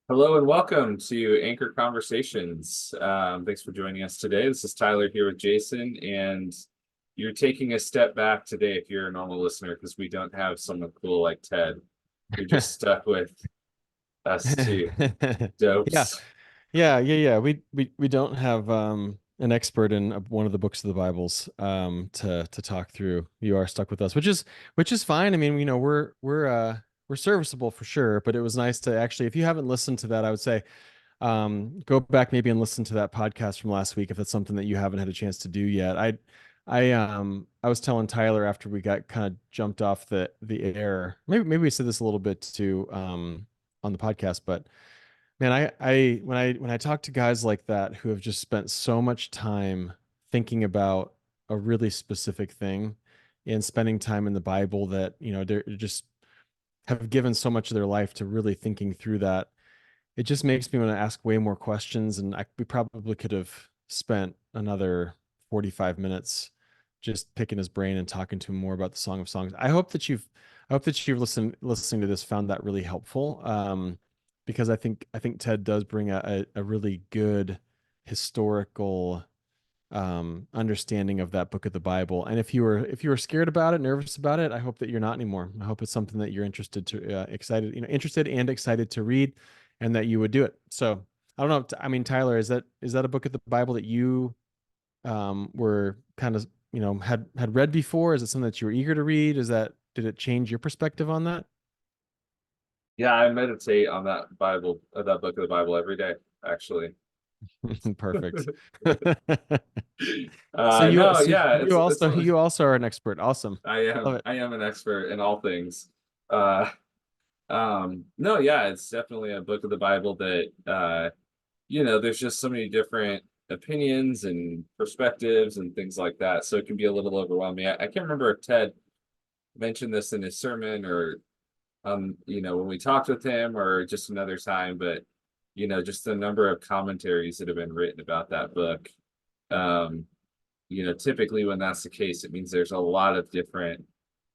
Hello and welcome to Anchor Conversations. Thanks for joining us today. This is Tyler here with Jason, and you're taking a step back today if you're a normal listener because we don't have someone cool like Ted. You're just stuck with us two Yeah, dopes. yeah. We don't have an expert in one of the books of the Bibles to talk through. You are stuck with us, which is fine. I mean, we're serviceable for sure, but it was nice to actually, if you haven't listened to that, I would say go back maybe and listen to that podcast from last week if that's something that you haven't had a chance to do yet. I was telling Tyler after we got kind of jumped off the air. Maybe we said this a little bit too on the podcast, but man, when I talk to guys like that who have just spent so much time thinking about a really specific thing and spending time in the Bible that, they're just have given so much of their life to really thinking through that, it just makes me want to ask way more questions. And we probably could have spent another 45 minutes just picking his brain and talking to him more about the Song of Songs. I hope that you've listening to this found that really helpful. Because I think Ted does bring a really good historical understanding of that book of the Bible. And if you were scared about it, nervous about it, I hope that you're not anymore. I hope it's something that you're interested and excited to read, and that you would do it. So I don't know. I mean, Tyler, is that a book of the Bible that you were kind of had read before? Is it something that you were eager to read? Did it change your perspective on that? Yeah, I meditate on that book of the Bible every day, actually. Perfect. So you No, so yeah, you it's also you also are an expert. Awesome. Love it. I am an expert in all things. Uh, no, yeah, it's definitely a book of the Bible that there's just so many different opinions and perspectives and things like that. So it can be a little overwhelming. I can't remember if Ted mentioned this in his sermon or when we talked with him or just another time, but just the number of commentaries that have been written about that book. Um, typically when that's the case, it means there's a lot of different,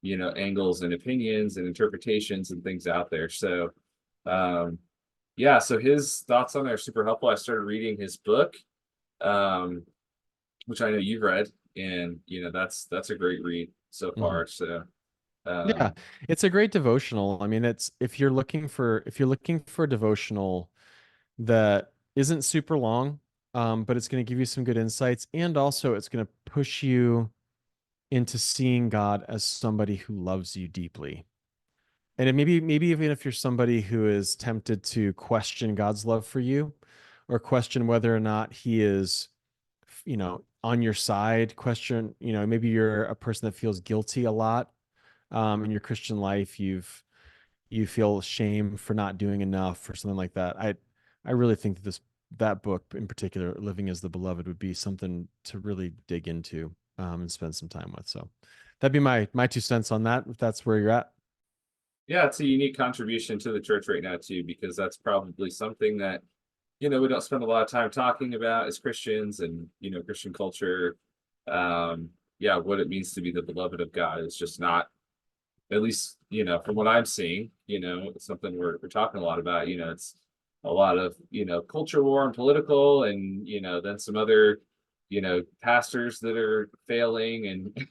angles and opinions and interpretations and things out there. So um yeah, so his thoughts on it are super helpful. I started reading his book, um, which I know you've read, and that's a great read so Mhm. far. So Yeah, um, it's a great devotional. I mean, it's if you're looking for a devotional that isn't super long, but it's going to give you some good insights, and also it's going to push you into seeing God as somebody who loves you deeply. And maybe even if you're somebody who is tempted to question God's love for you, or question whether or not He is, on your side, question, maybe you're a person that feels guilty a lot in your Christian life. You feel shame for not doing enough or something like that. I really think that book in particular, Living as the Beloved, would be something to really dig into and spend some time with. So that'd be my 2 cents on that, if that's where you're at. yeah, it's a unique contribution to the church right now too, because that's probably something that we don't spend a lot of time talking about as Christians and Christian culture. Yeah, what it means to be the beloved of God is just not, at least from what I'm seeing, it's something we're talking a lot about. It's a lot of culture war and political, and then some other pastors that are failing, and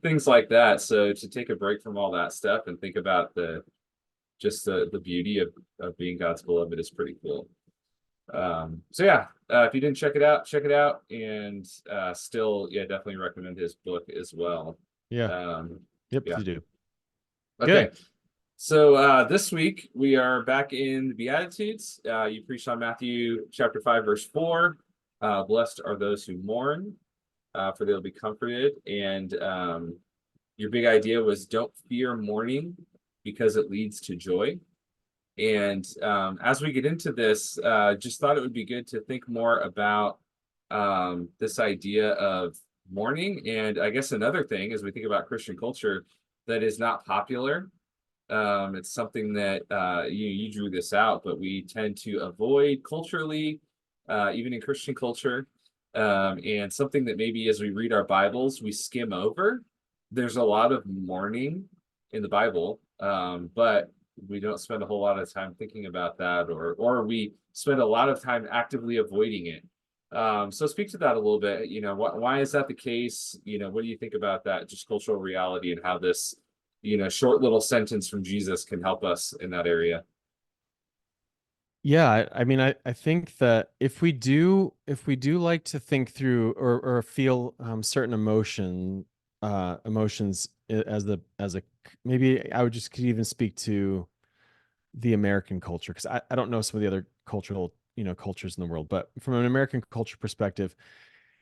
things like that. So to take a break from all that stuff and think about the beauty of being God's beloved is pretty cool. So yeah, if you didn't check it out, and still, yeah, definitely recommend his book as well. Yeah. um Yep. yeah. You do. Okay, Good. so this week we are back in the Beatitudes. You preached on Matthew chapter 5, verse 4. Blessed are those who mourn, for they'll be comforted. And your big idea was don't fear mourning because it leads to joy. And as we get into this, just thought it would be good to think more about this idea of mourning. And I guess another thing, as we think about Christian culture, that is not popular. It's something that you drew this out, but we tend to avoid culturally, even in Christian culture, and something that maybe as we read our Bibles we skim over. There's a lot of mourning in the Bible, but we don't spend a whole lot of time thinking about that, or we spend a lot of time actively avoiding it. So speak to that a little bit. Why is that the case? What do you think about that, just cultural reality, and how this, short little sentence from Jesus can help us in that area? Yeah, I mean, I think that if we do like to think through or feel certain emotions as a maybe I would just could even speak to the American culture, because I don't know some of the other cultures in the world, but from an American culture perspective,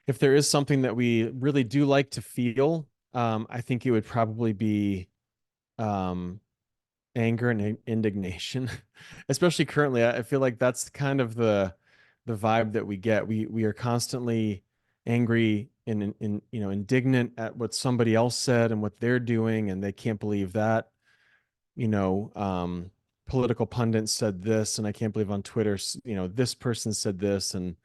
if there is something that we really do like to feel, I think it would probably be um anger and indignation. Especially currently, I feel like that's kind of the vibe that we get. We are constantly angry and indignant at what somebody else said and what they're doing, and they can't believe that you know political pundits said this, and I can't believe on Twitter this person said this, and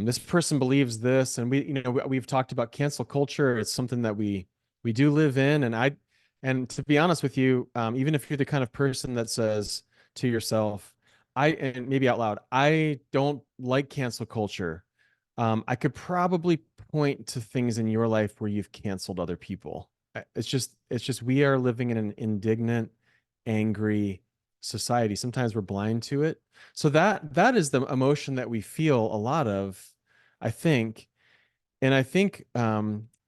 this person believes this. And we've talked about cancel culture. It's something that we do live in. And to be honest with you, even if you're the kind of person that says to yourself, and maybe out loud, I don't like cancel culture, I could probably point to things in your life where you've canceled other people. It's just we are living in an indignant, angry society. Sometimes we're blind to it. So that is the emotion that we feel a lot of, I think. And I think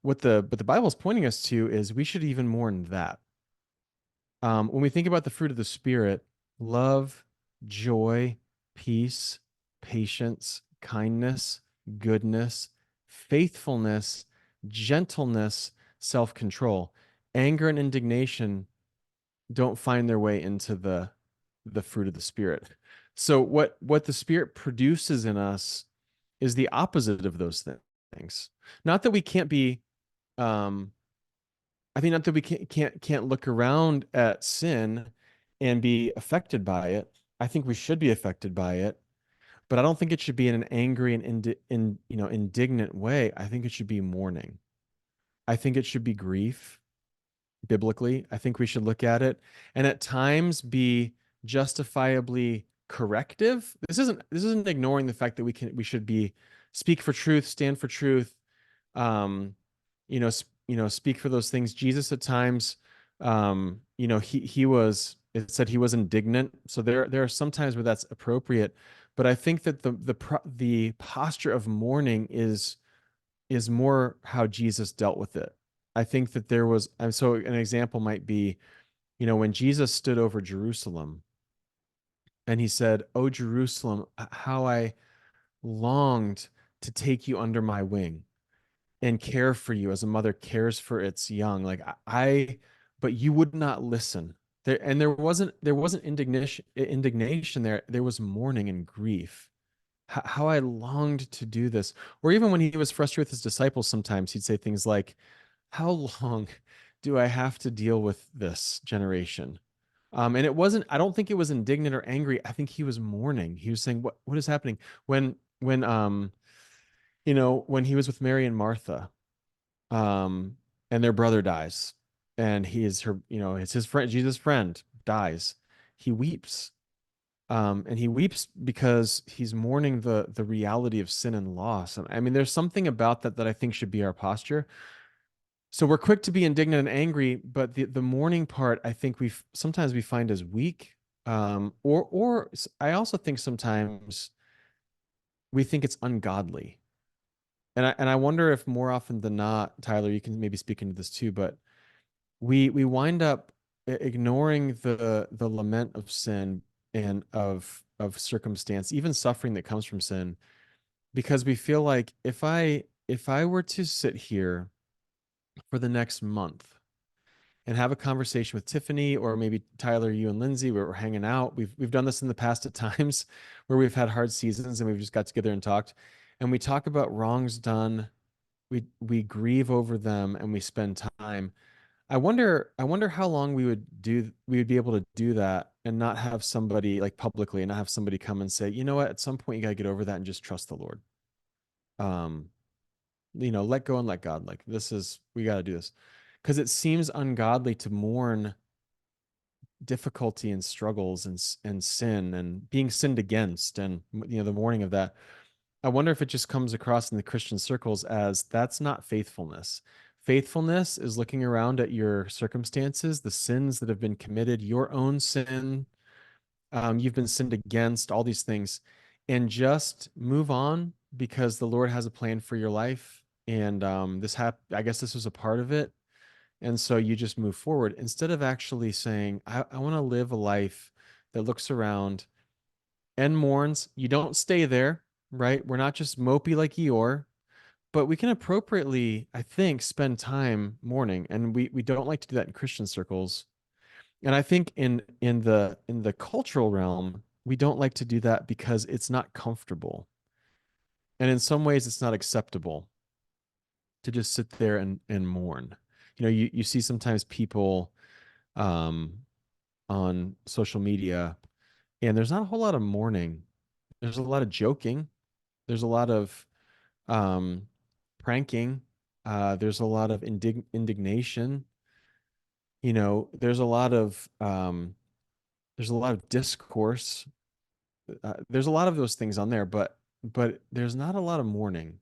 what the Bible is pointing us to is we should even mourn that. When we think about the fruit of the Spirit, love, joy, peace, patience, kindness, goodness, faithfulness, gentleness, self-control, anger and indignation don't find their way into the fruit of the Spirit. So what the Spirit produces in us is the opposite of those things. Not that we can't be um I think not that we can't look around at sin and be affected by it. I think we should be affected by it, but I don't think it should be in an angry and indignant way. I think it should be mourning. I think it should be grief biblically. I think we should look at it and at times be justifiably corrective. This isn't ignoring the fact that we should be speak for truth, stand for truth, um, speak for those things. Jesus at times, he was. It said he was indignant. So there are some times where that's appropriate, but I think that the posture of mourning is more how Jesus dealt with it. I think that there was, and so an example might be, when Jesus stood over Jerusalem and he said, "Oh, Jerusalem, how I longed to take you under my wing and care for you as a mother cares for its young. Like but you would not listen." There wasn't indignation there. There was mourning and grief. How I longed to do this. Or even when he was frustrated with his disciples, sometimes he'd say things like, "How long do I have to deal with this generation?" And I don't think it was indignant or angry. I think he was mourning. He was saying, what is happening? When he was with Mary and Martha, um, and their brother dies, and it's his friend, Jesus' friend dies. He weeps. And he weeps because he's mourning the reality of sin and loss. And I mean, there's something about that I think should be our posture. So we're quick to be indignant and angry, but the mourning part, I think sometimes we find as weak. I also think sometimes we think it's ungodly. And I wonder if more often than not, Tyler, you can maybe speak into this too, but we wind up ignoring the lament of sin and of circumstance, even suffering that comes from sin, because we feel like if I were to sit here for the next month and have a conversation with Tiffany, or maybe Tyler, you and Lindsay, where we're hanging out. We've done this in the past at times where we've had hard seasons and we've just got together and talked, and we talk about wrongs done. We grieve over them and we spend time. I wonder how long we would be able to do that and not have somebody, like, publicly, and not have somebody come and say, you know what, at some point you got to get over that and just trust the Lord. Um, let go and let God. Like, we got to do this, because it seems ungodly to mourn difficulty and struggles and sin and being sinned against, and the mourning of that. I wonder if it just comes across in the Christian circles as that's not faithfulness. Faithfulness is looking around at your circumstances, the sins that have been committed, your own sin, you've been sinned against, all these things, and just move on because the Lord has a plan for your life. And I guess this was a part of it. And so you just move forward instead of actually saying, I want to live a life that looks around and mourns. You don't stay there, right? We're not just mopey like Eeyore, but we can appropriately, I think, spend time mourning. And we don't like to do that in Christian circles. And I think in the cultural realm, we don't like to do that because it's not comfortable. And in some ways it's not acceptable to just sit there and mourn. You see sometimes people um on social media, and there's not a whole lot of mourning. There's a lot of joking. There's a lot of um pranking. There's a lot of indignation. There's a lot of discourse. There's a lot of those things on there, but there's not a lot of mourning,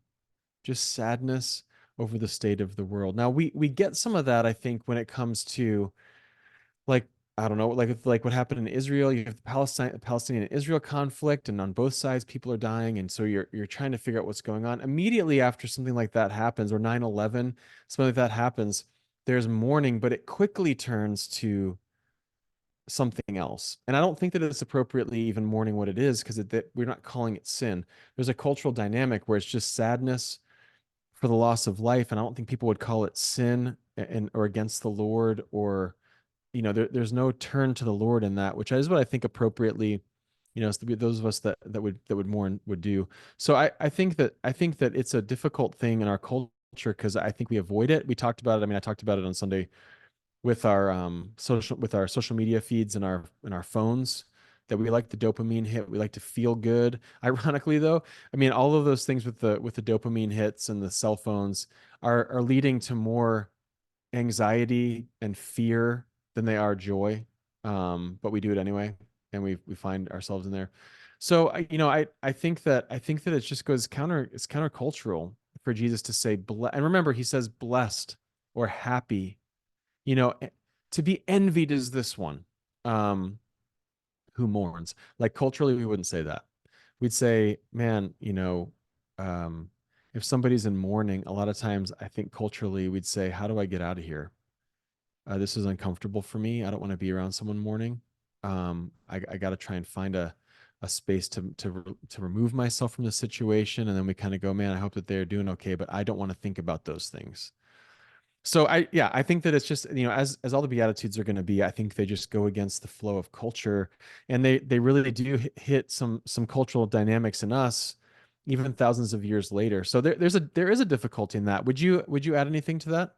just sadness over the state of the world. Now we get some of that, I think, when it comes to, like, I don't know, like what happened in Israel. You have the Palestinian Israel conflict, and on both sides people are dying, and so you're trying to figure out what's going on. Immediately after something like that happens, or 9/11, something like that happens, there's mourning, but it quickly turns to something else. And I don't think that it's appropriately even mourning what it is, because we're not calling it sin. There's a cultural dynamic where it's just sadness for the loss of life, and I don't think people would call it sin and or against the Lord, or there's no turn to the Lord in that, which is what I think appropriately, those of us that would mourn would do. So I think that it's a difficult thing in our culture because I think we avoid it. We talked about it. I mean, I talked about it on Sunday with our social media feeds and our phones, that we like the dopamine hit. We like to feel good. Ironically, though, I mean, all of those things with the dopamine hits and the cell phones are leading to more anxiety and fear than they are joy. But we do it anyway, and we find ourselves in there. So I think that it just goes it's countercultural for Jesus to say, and remember, he says blessed or happy. you know eh, to be envied is this one, um who mourns. Like, culturally, we wouldn't say that. We'd say, man, um if somebody's in mourning, a lot of times I think culturally we'd say, how do I get out of here? This is uncomfortable for me. I don't want to be around someone mourning. I got to try and find a space to remove myself from the situation. And then we kind of go, man, I hope that they're doing okay, but I don't want to think about those things. So I think that it's just, as all the Beatitudes are going to be, I think they just go against the flow of culture, and they really do hit some cultural dynamics in us, even thousands of years later. So there is a difficulty in that. Would you add anything to that?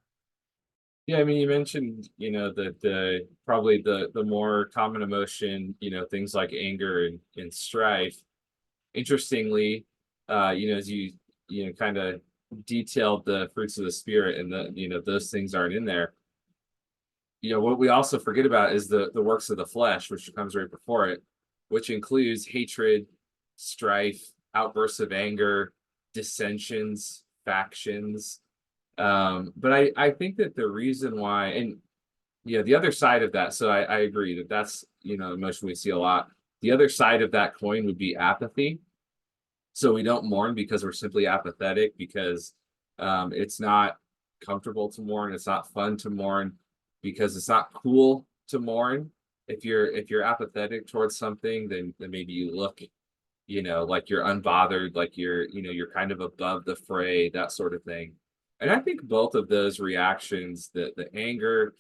Yeah, I mean, you mentioned, that the probably the more common emotion, things like anger and strife. Interestingly, as you kind of detailed the fruits of the spirit, and those things aren't in there. What we also forget about is the works of the flesh, which comes right before it, which includes hatred, strife, outbursts of anger, dissensions, factions. But I think that the reason why, and the other side of that, so I agree that that's emotion we see a lot. The other side of that coin would be apathy. So we don't mourn because we're simply apathetic, because it's not comfortable to mourn, it's not fun to mourn, because it's not cool to mourn. If you're apathetic towards something, then maybe you look, like you're unbothered, like you're kind of above the fray, that sort of thing. And I think both of those reactions, the anger,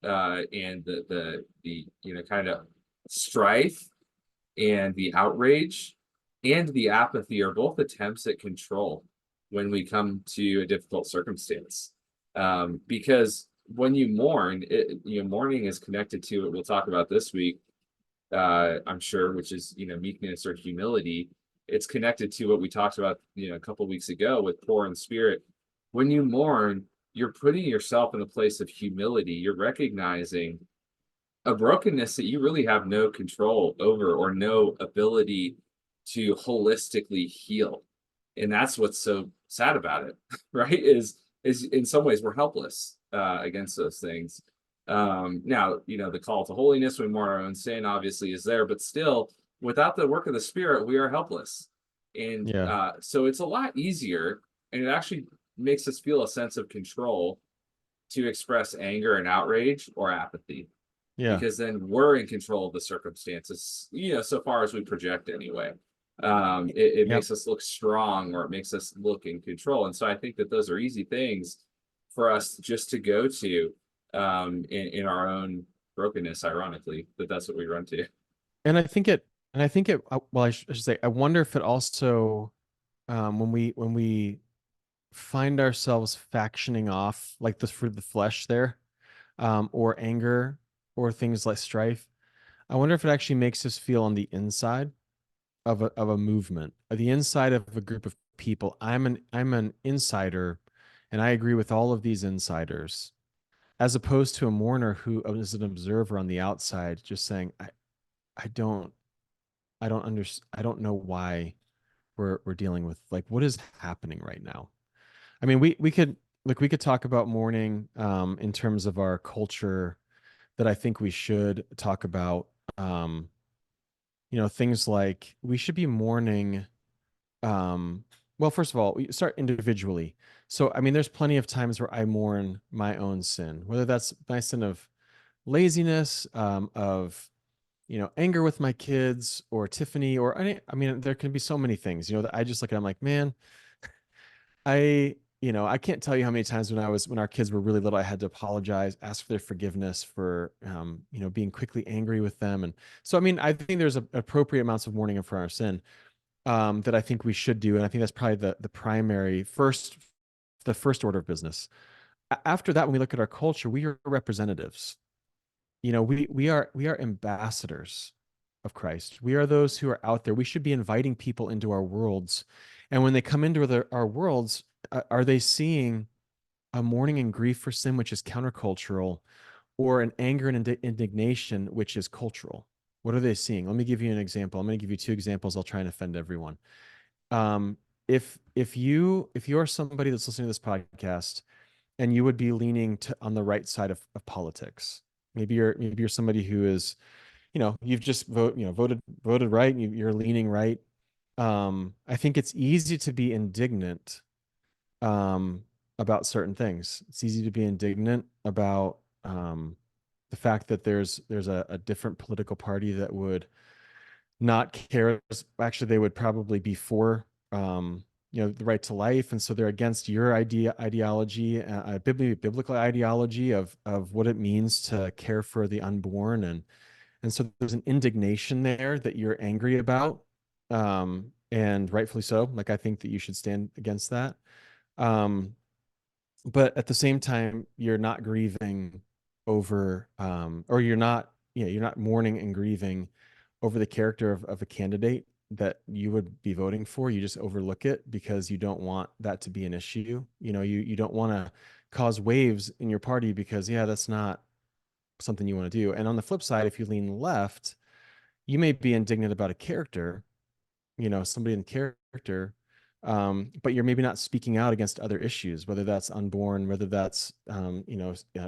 and the kind of strife, and the outrage, and the apathy, are both attempts at control when we come to a difficult circumstance. Because when you mourn, mourning is connected to what we'll talk about this week, I'm sure, which is meekness or humility. It's connected to what we talked about a couple of weeks ago with poor in spirit. When you mourn, you're putting yourself in a place of humility. You're recognizing a brokenness that you really have no control over or no ability to holistically heal. And that's what's so sad about it, right? Is in some ways we're helpless against those things. Now, the call to holiness, we mourn our own sin, obviously is there, but still, without the work of the Spirit, we are helpless. And Yeah. so it's a lot easier, and it actually makes us feel a sense of control to express anger and outrage or apathy, Yeah. because then we're in control of the circumstances, so far as we project anyway. It Yep. makes us look strong, or it makes us look in control. And so I think that those are easy things for us just to go to in our own brokenness, ironically, that's what we run to. And I think it, well, I should say, I wonder if it also, when we find ourselves factioning off like this for the flesh there, or anger or things like strife, I wonder if it actually makes us feel on the inside of a movement, the inside of a group of people. I'm an insider, and I agree with all of these insiders, as opposed to a mourner who is an observer on the outside, just saying, I don't, I don't know why we're dealing with, like, what is happening right now. I mean, we could, like, we could talk about mourning in terms of our culture, that I think we should talk about. Um, things like we should be mourning. Um, well, first of all, we start individually. So, I mean, there's plenty of times where I mourn my own sin, whether that's my sin of laziness, of anger with my kids, or Tiffany, or I mean, there can be so many things, that I just look at. I'm like, man, I can't tell you how many times when our kids were really little, I had to apologize, ask for their forgiveness for, being quickly angry with them. And so, I mean, I think there's appropriate amounts of mourning for our sin, that I think we should do. And I think that's probably the primary the first order of business. After that, when we look at our culture, we are representatives. We are ambassadors of Christ. We are those who are out there. We should be inviting people into our worlds. And when they come into our worlds, are they seeing a mourning and grief for sin, which is countercultural, or an anger and indignation, which is cultural? What are they seeing? Let me give you an example. I'm going to give you two examples. I'll try and offend everyone. Um, if you are somebody that's listening to this podcast, and you would be leaning on the right side of politics, maybe you're somebody who is, you've just voted right, and you're leaning right. I think it's easy to be indignant um, about certain things. It's easy to be indignant about the fact that there's a different political party that would not care. Actually, they would probably be for the right to life, and so they're against your ideology, biblical ideology of what it means to care for the unborn, and so there's an indignation there that you're angry about, and rightfully so. Like, I think that you should stand against that. Um, but at the same time, you're not grieving over, or you're not mourning and grieving over the character of a candidate that you would be voting for. You just overlook it because you don't want that to be an issue. You don't want to cause waves in your party because, yeah, that's not something you want to do. And on the flip side, if you lean left, you may be indignant about a character, somebody in character, but you're maybe not speaking out against other issues, whether that's unborn, whether that's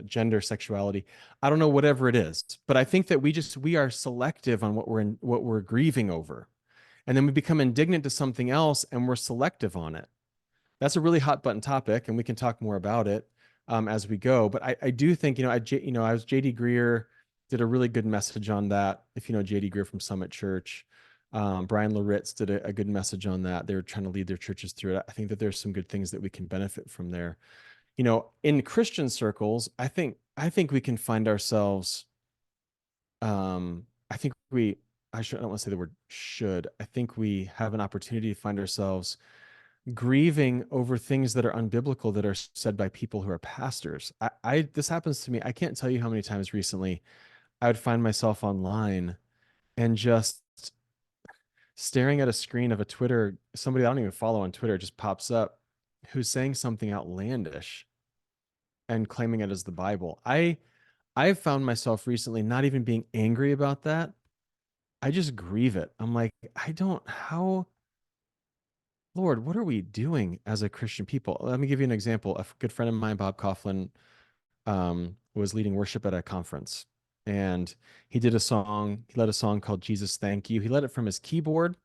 gender, sexuality. I don't know, whatever it is. But I think that we are selective on what we're grieving over, and then we become indignant to something else, and we're selective on it. That's a really hot button topic, and we can talk more about it as we go. But I do think, I was JD Greer did a really good message on that. If you know JD Greer from Summit Church, Brian Loritz did a good message on that. They were trying to lead their churches through it. I think that there's some good things that we can benefit from there. In Christian circles, I think we can find ourselves. I think I don't want to say the word should. I think we have an opportunity to find ourselves grieving over things that are unbiblical, that are said by people who are pastors. This happens to me. I can't tell you how many times recently I would find myself online and just staring at a screen of a Twitter, somebody I don't even follow on Twitter just pops up, who's saying something outlandish and claiming it as the Bible. I've found myself recently not even being angry about that. I just grieve it. I'm like, I don't, how, Lord, what are we doing as a Christian people? Let me give you an example. A good friend of mine, Bob Coughlin, was leading worship at a conference, and he did a song. He led a song called Jesus Thank You. He led it from his keyboard,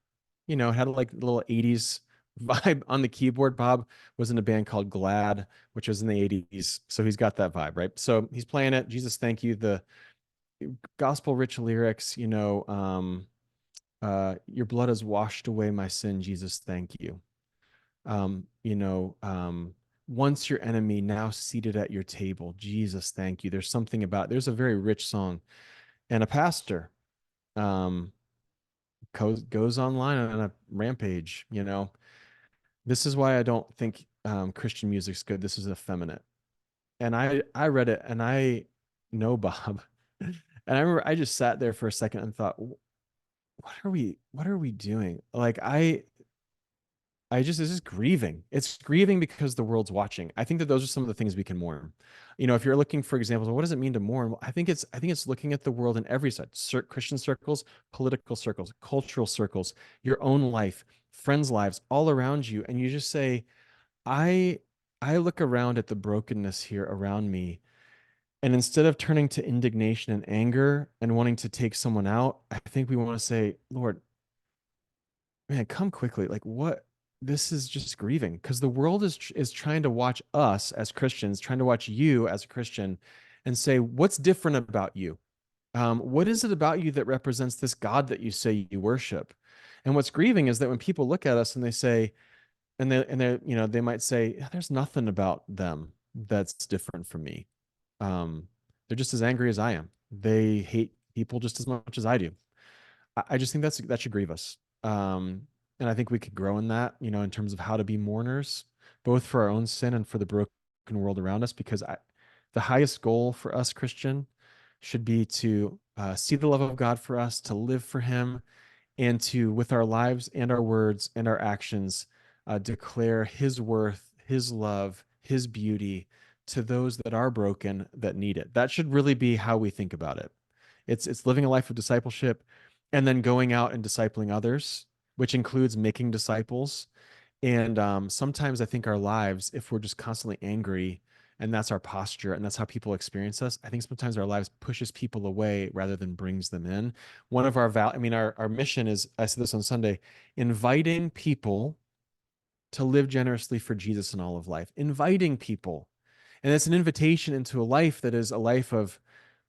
had like a little 80s vibe on the keyboard. Bob was in a band called Glad, which was in the 80s. So he's got that vibe, right? So he's playing it. Jesus Thank You, the gospel rich lyrics, your blood has washed away my sin, Jesus, thank you. Um, you know, um, Once your enemy, now seated at your table, Jesus, thank you. There's a very rich song. And a pastor um, goes online on a rampage. This is why I don't think Christian music's good. This is effeminate. And I read it and I know Bob. And I remember I just sat there for a second and thought, what are we doing? Like this is grieving. It's grieving because the world's watching. I think that those are some of the things we can mourn. If you're looking for examples of what does it mean to mourn, well, I think it's looking at the world in every side, Christian circles, political circles, cultural circles, your own life, friends' lives, all around you, and you just say, I I look around at the brokenness here around me, and instead of turning to indignation and anger and wanting to take someone out, I think we want to say, Lord, man, come quickly. Like what? This is just grieving because the world is trying to watch us as Christians, trying to watch you as a Christian, and say, what's different about you? What is it about you that represents this God that you say you worship? And what's grieving is that when people look at us and they say, they might say, "Yeah, there's nothing about them that's different from me. They're just as angry as I am. They hate people just as much as I do." I just think that should grieve us. And I think we could grow in that, in terms of how to be mourners, both for our own sin and for the broken world around us. Because the highest goal for us Christian should be to see the love of God for us, to live for Him, and to, with our lives and our words and our actions, declare His worth, His love, His beauty to those that are broken that need it. That should really be how we think about it. It's living a life of discipleship and then going out and discipling others, which includes making disciples. And sometimes I think our lives, if we're just constantly angry and that's our posture and that's how people experience us, I think sometimes our lives pushes people away rather than brings them in. One of our mission is, I said this on Sunday, inviting people to live generously for Jesus in all of life, inviting people. And it's an invitation into a life that is a life of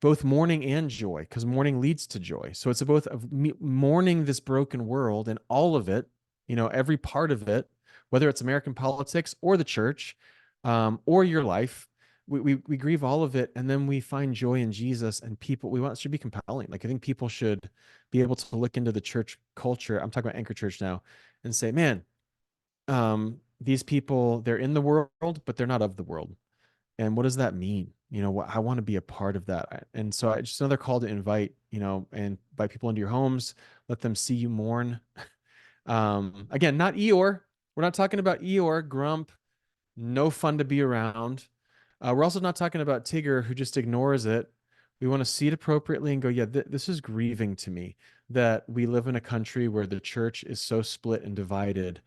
both mourning and joy, because mourning leads to joy. So it's both of mourning this broken world and all of it, every part of it, whether it's American politics or the church, or your life. We grieve all of it, and then we find joy in Jesus. And people, we want should be compelling. Like I think people should be able to look into the church culture. I'm talking about Anchor Church now, and say, man, these people, they're in the world, but they're not of the world. And what does that mean? I want to be a part of that. And so just another call to invite, and invite people into your homes, let them see you mourn. Again, not Eeyore. We're not talking about Eeyore, grump, no fun to be around. We're also not talking about Tigger who just ignores it. We want to see it appropriately and go, yeah, this is grieving to me that we live in a country where the church is so split and divided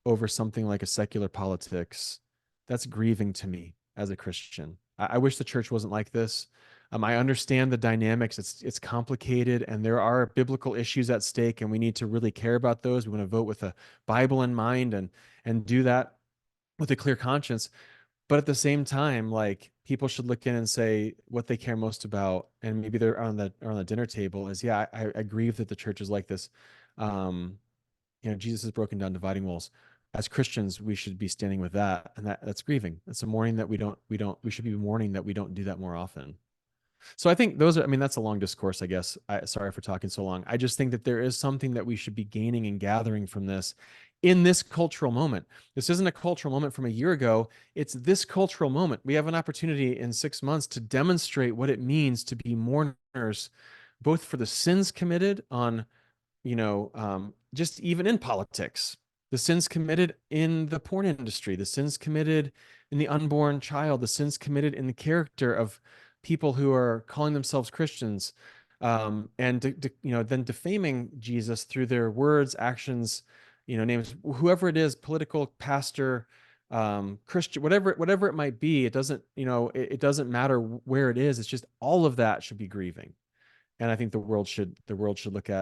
over something like a secular politics. That's grieving to me as a Christian. I wish the church wasn't like this. I understand the dynamics. It's complicated, and there are biblical issues at stake, and we need to really care about those. We want to vote with a Bible in mind and do that with a clear conscience. But at the same time, like people should look in and say what they care most about, and maybe they're on the dinner table is, yeah, I grieve that the church is like this. Um, Jesus has broken down dividing walls. As Christians, we should be standing with that, and that's grieving. It's a mourning that we should be mourning that we don't do that more often. So I think that's a long discourse, I guess. Sorry for talking so long. I just think that there is something that we should be gaining and gathering from this in this cultural moment. This isn't a cultural moment from a year ago. It's this cultural moment. We have an opportunity in 6 months to demonstrate what it means to be mourners, both for the sins committed on just even in politics, the sins committed in the porn industry, the sins committed in the unborn child, the sins committed in the character of people who are calling themselves Christians, and then defaming Jesus through their words, actions, names, whoever it is, political, pastor, Christian, whatever it might be. It doesn't, it doesn't matter where it is. It's just all of that should be grieving. And I think the world should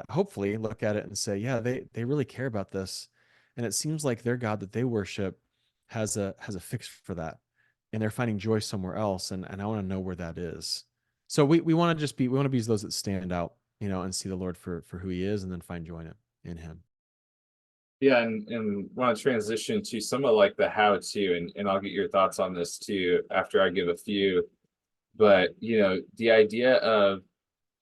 hopefully look at it and say, yeah, they really care about this. And it seems like their God that they worship has a fix for that. And they're finding joy somewhere else. And I want to know where that is. So we want to we want to be those that stand out, and see the Lord for who he is, and then find joy in him. Yeah, and want to transition to some of like the how to, and I'll get your thoughts on this too after I give a few. But the idea of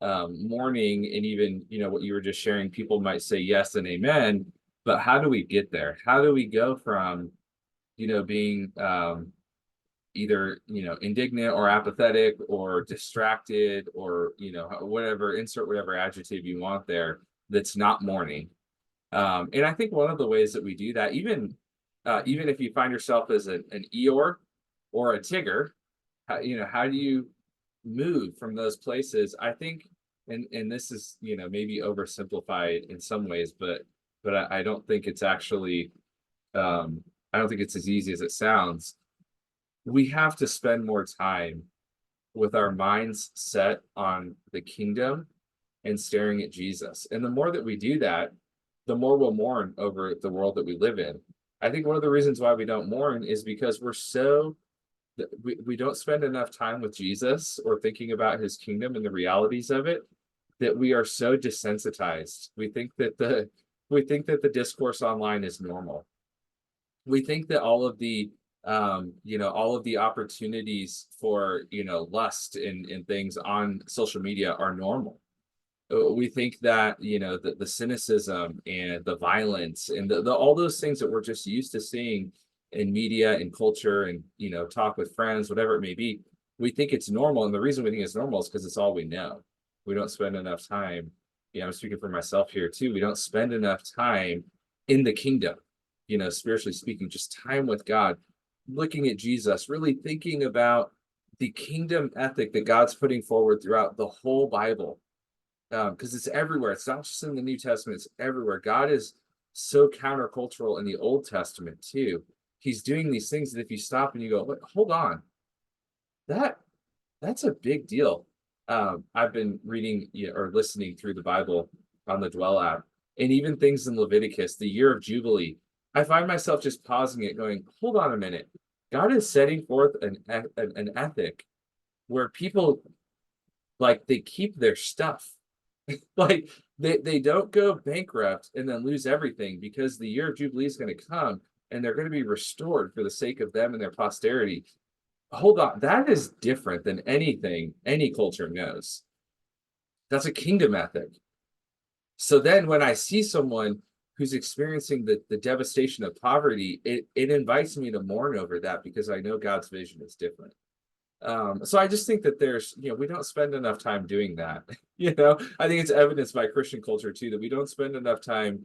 mourning, and even what you were just sharing, people might say yes and amen, but how do we get there? How do we go from being either indignant or apathetic or distracted, or whatever, insert whatever adjective you want there, that's not mourning? And I think one of the ways that we do that, even if you find yourself as an Eeyore or a Tigger, how do you move from those places? I think, and this is maybe oversimplified in some ways, but I don't think it's actually, I don't think it's as easy as it sounds. We have to spend more time with our minds set on the kingdom and staring at Jesus. And the more that we do that, the more we'll mourn over the world that we live in. I think one of the reasons why we don't mourn is because we don't spend enough time with Jesus or thinking about his kingdom and the realities of it, that we are so desensitized. We think that the discourse online is normal. We think that all of the opportunities for lust and things on social media are normal. We think that the cynicism and the violence and the all those things that we're just used to seeing in media and culture, and talk with friends, whatever it may be, we think it's normal. And the reason we think it's normal is because it's all we know. We don't spend enough time. I'm speaking for myself here too. We don't spend enough time in the kingdom, spiritually speaking, just time with God, looking at Jesus, really thinking about the kingdom ethic that God's putting forward throughout the whole Bible. Because it's everywhere. It's not just in the New Testament, it's everywhere. God is so countercultural in the Old Testament too. He's doing these things that if you stop and you go, hold on, that's a big deal. I've been reading or listening through the Bible on the Dwell app, and even things in Leviticus, the year of Jubilee, I find myself just pausing it, going, hold on a minute. God is setting forth an ethic where people, like, they keep their stuff. Like, they don't go bankrupt and then lose everything, because the year of Jubilee is going to come and they're going to be restored for the sake of them and their posterity. Hold on, that is different than anything any culture knows. That's a kingdom ethic. So then when I see someone who's experiencing the devastation of poverty, it invites me to mourn over that, because I know God's vision is different. So I just think that we don't spend enough time doing that. I think it's evidenced by Christian culture too, that we don't spend enough time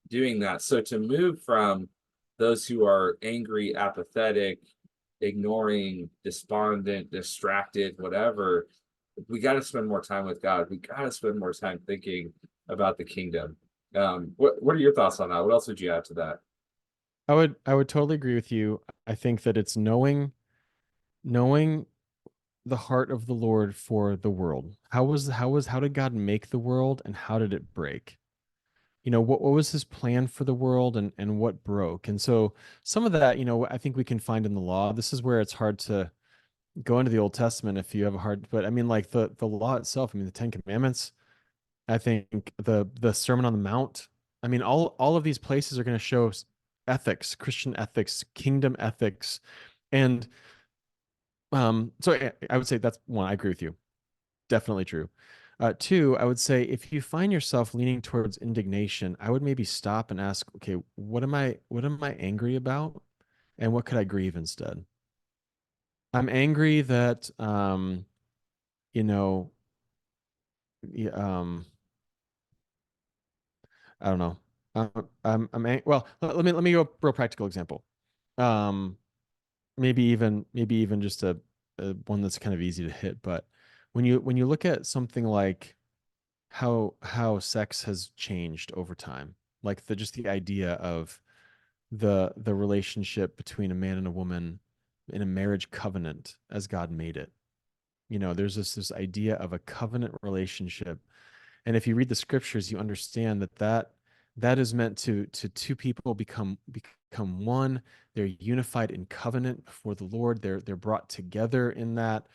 doing that. So to move from those who are angry, apathetic, ignoring, despondent, distracted, whatever, we got to spend more time with God. We got to spend more time thinking about the kingdom. What are your thoughts on that? What else would you add to that? I would totally agree with you. I think that it's knowing the heart of the Lord for the world. How did God make the world, and how did it break? What was his plan for the world, and what broke? And so some of that, I think we can find in the law. This is where it's hard to go into the Old Testament if you have a hard, but I mean, like the law itself, I mean, the Ten Commandments, I think the Sermon on the Mount, I mean, all of these places are going to show ethics, Christian ethics, kingdom ethics. And so I would say that's one. I agree with you. Definitely true. Two, I would say if you find yourself leaning towards indignation, I would maybe stop and ask, okay, what am I angry about? And what could I grieve instead? I'm angry that, you know, I don't know. Well, let me go a real practical example. Um, maybe even just a one that's kind of easy to hit, but when you look at something like how sex has changed over time, like the just the idea of the relationship between a man and a woman in a marriage covenant as God made it. You know, there's this idea of a covenant relationship, and if you read the scriptures, you understand that that is meant to two people become one. They're unified in covenant before the Lord. They're brought together in that.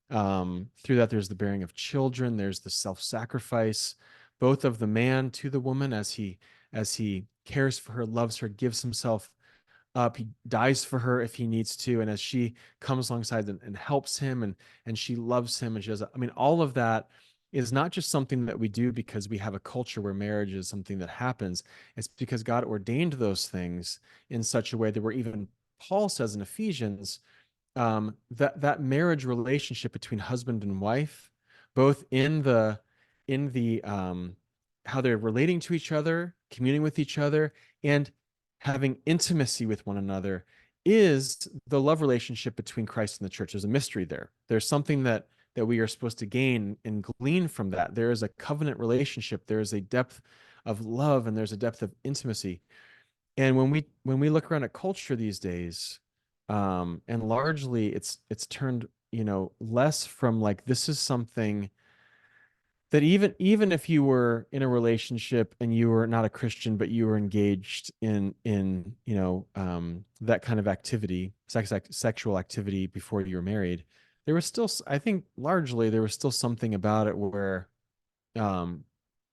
Through that, there's the bearing of children. There's the self-sacrifice, both of the man to the woman as he cares for her, loves her, gives himself up. He dies for her if he needs to, and as she comes alongside and helps him, and she loves him, and she does. I mean, all of that is not just something that we do because we have a culture where marriage is something that happens. It's because God ordained those things in such a way that where even Paul says in Ephesians that marriage relationship between husband and wife, both in the how they're relating to each other, communing with each other, and having intimacy with one another, is the love relationship between Christ and the church. There's a mystery there. There's something that we are supposed to gain and glean from that. There is a covenant relationship. There is a depth of love, and there's a depth of intimacy. And when we look around at culture these days, and largely it's turned, you know, less from like this is something that even if you were in a relationship and you were not a Christian, but you were engaged in you know that kind of activity, sexual activity before you were married, there was still, I think largely there was still something about it where um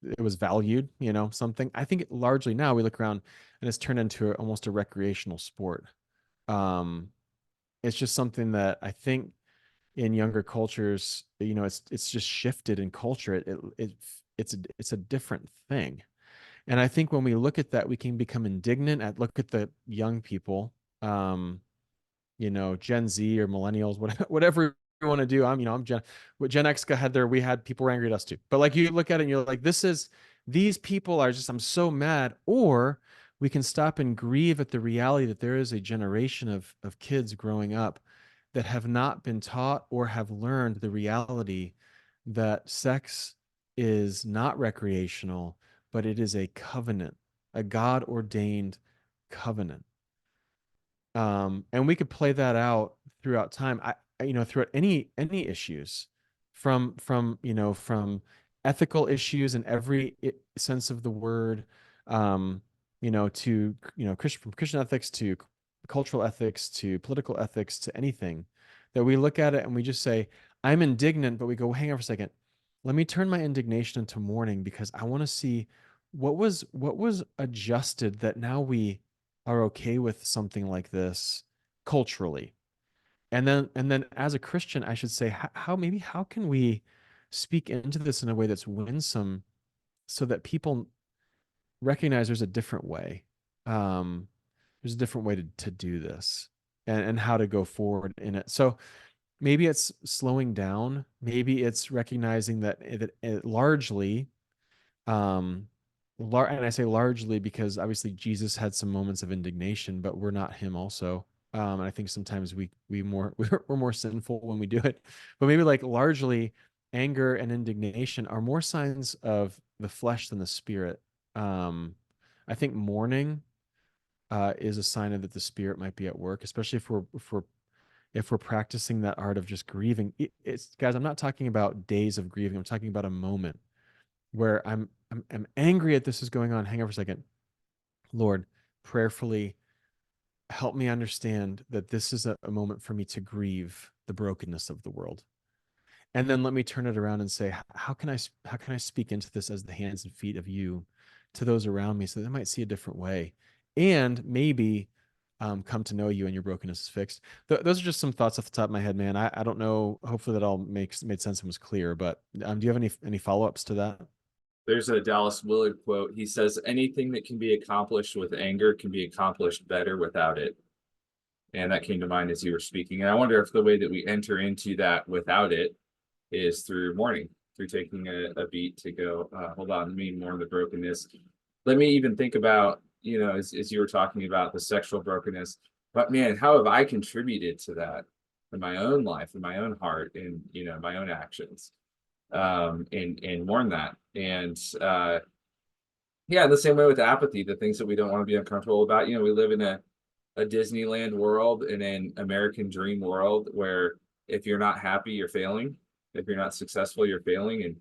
it was valued, you know, something. I think largely now we look around and it's turned into almost a recreational sport. Um, it's just something that I think in younger cultures, you know, it's just shifted in culture. It's a different thing. And I think when we look at that, we can become indignant at look at the young people. You know, Gen Z or millennials, whatever you want to do. I'm what Gen X had there. We had people were angry at us too. But like you look at it and you're like, these people are just, I'm so mad. Or we can stop and grieve at the reality that there is a generation of kids growing up that have not been taught or have learned the reality that sex is not recreational, but it is a covenant, a God ordained covenant. And we could play that out throughout time. You know, throughout any issues, you know, from ethical issues in every sense of the word, um, you know, to you know, from Christian ethics to cultural ethics to political ethics to anything, that we look at it and we just say, I'm indignant, but we go, hang on for a second, let me turn my indignation into mourning because I want to see what was adjusted that now we are okay with something like this culturally. And then as a Christian, I should say how can we speak into this in a way that's winsome so that people recognize there's a different way. Um, there's a different way to do this and how to go forward in it. So maybe it's slowing down, maybe it's recognizing that it largely um, and I say largely because obviously Jesus had some moments of indignation, but we're not him also. And I think sometimes we more we're more sinful when we do it. But maybe like largely anger and indignation are more signs of the flesh than the spirit. I think mourning is a sign of that the spirit might be at work, especially if we're practicing that art of just grieving. It's guys, I'm not talking about days of grieving. I'm talking about a moment where I'm angry at this is going on. Hang on for a second. Lord, prayerfully help me understand that this is a moment for me to grieve the brokenness of the world. And then let me turn it around and say, how can I speak into this as the hands and feet of you to those around me so they might see a different way and maybe come to know you and your brokenness is fixed. Those are just some thoughts off the top of my head, man. I don't know. Hopefully that all made sense and was clear, but do you have any follow-ups to that? There's a Dallas Willard quote. He says, anything that can be accomplished with anger can be accomplished better without it. And that came to mind as you were speaking. And I wonder if the way that we enter into that without it is through mourning, through taking a beat to go, hold on, let me mourn the brokenness. Let me even think about, you know, as you were talking about the sexual brokenness, but man, how have I contributed to that in my own life, in my own heart, in, you know, my own actions? and mourn that. And yeah, the same way with apathy, the things that we don't want to be uncomfortable about. We live in a Disneyland world and an American dream world where if you're not happy, you're failing. If you're not successful, you're failing. And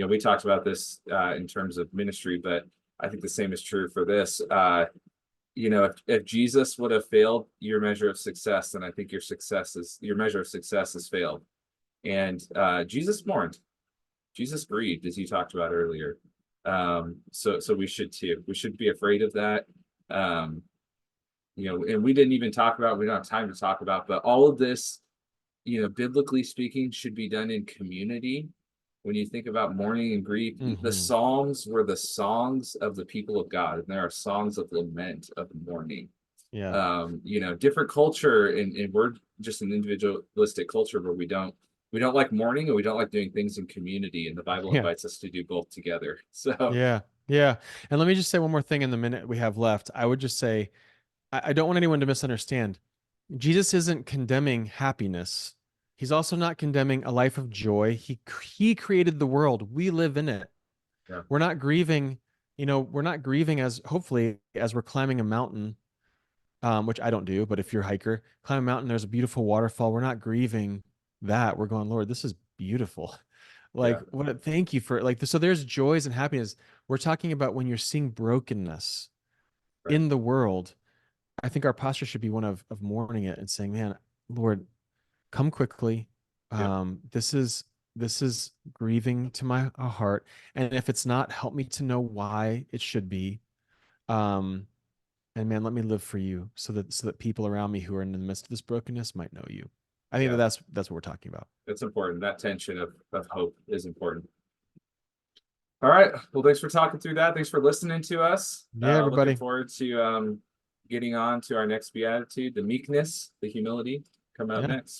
we talked about this in terms of ministry, but I think the same is true for this. If Jesus would have failed your measure of success, then I think your measure of success has failed. And Jesus mourned, Jesus grieved, as you talked about earlier. So we should too. We shouldn't be afraid of that. And we didn't even talk about, we don't have time to talk about, but all of this, biblically speaking, should be done in community. When you think about mourning and grief, the Psalms were the songs of the people of God, and there are songs of lament, of mourning. Yeah. Different culture, and we're just an individualistic culture where we don't like mourning, and we don't like doing things in community, and the Bible Yeah. invites us to do both together. So Yeah. Yeah. And let me just say one more thing in the minute we have left. I would just say, I don't want anyone to misunderstand. Jesus isn't condemning happiness. He's also not condemning a life of joy. He created the world. We live in it. yeah, We're not grieving, we're not grieving as hopefully as we're climbing a mountain, which I don't do, but if you're a hiker, climb a mountain, there's a beautiful waterfall. We're not grieving that. We're going, Lord, this is beautiful. yeah, Like, thank you for so there's joys and happiness. We're talking about when you're seeing brokenness right, in the world. I think our posture should be one of mourning it and saying, man, Lord, come quickly. yeah, This is grieving to my heart. And if it's not, help me to know why it should be. Um, and man, let me live for you so that people around me who are in the midst of this brokenness might know you. I think yeah. that's what we're talking about. It's important. That tension of hope is important. All right. Well, thanks for talking through that. Thanks for listening to us. Yeah, Looking everybody. forward to getting on to our next beatitude, the meekness, the humility, coming up Yeah. next.